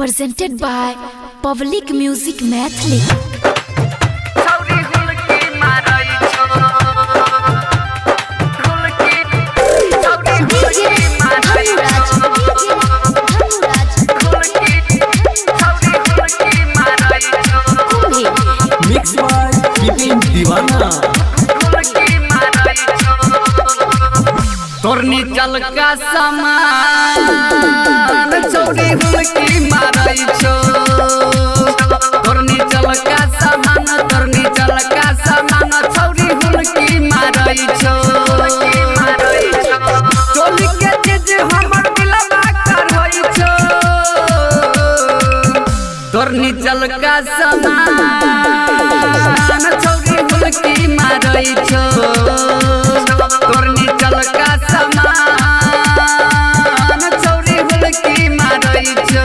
presented by Public Music Mathli. Mixed by Bipin Divana. तोरनी चल का सामान चौड़ी हुलकी मारई छो। तोरनी चल का सामान चौड़ी हुलकी मारई छो। चोली के चीज हमर दिलवा कर होई छो। तोरनी चल का सामान चौड़ी हुलकी मारई छो। तोरनी चल का सामान चौड़ी हुलकी मारई छो।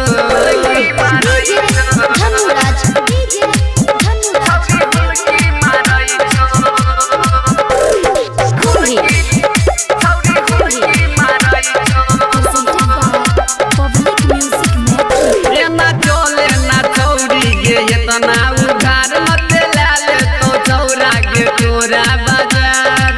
एना चले ना चौड़ी गे एतना उधार मत ला ले तो चौरा गे तोरा बाजार।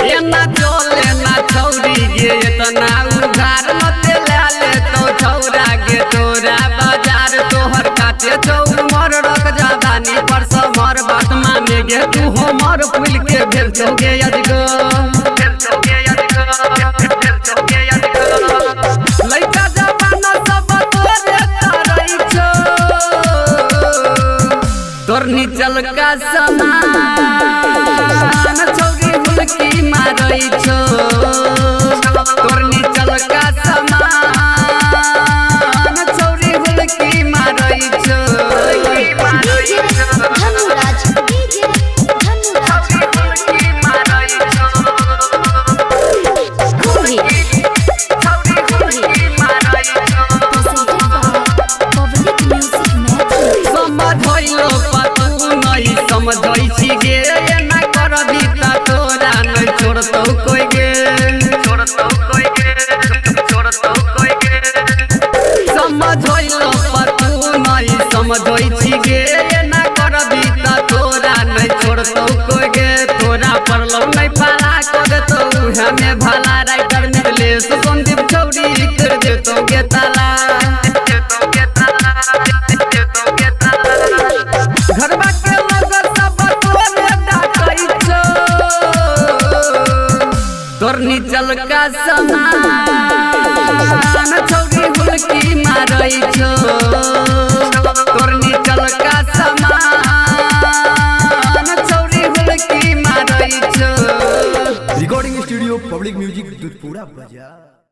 एना चले ना चौड़ी गे एतना उधार मत ला ले तो चौरा गे तोरा बाजार। तोहर काटे चौर मर रख जादानी पर समर बात माने गे तू हमर फूल के भेल चौगे अजगो। लइका जवाना सब तोरे करई छो। तोरनी चल का सामान चौड़ी हुलकी मारई छो। तोरनी चल का सामान चौड़ी हुलकी मारई छो। समझै छी गे एना करबी त तोरा नै छोड़तौ कोई गे। समझै लो पतू नै समझै छी गे एना करबी त तोरा नै छोड़तौ कोई गे। तोरा पड़लौ नै पाला क देतौ हमे भला राइटर मिलले संदीप चौड़ी कर देतौ गे ताला। घरबा के तोरनी चल का सामान चौड़ी हुलकी मारई छो। तोरनी चल का सामान चौड़ी हुलकी मारई छो। Recording Studio Public Music Dudhpura Bazaar.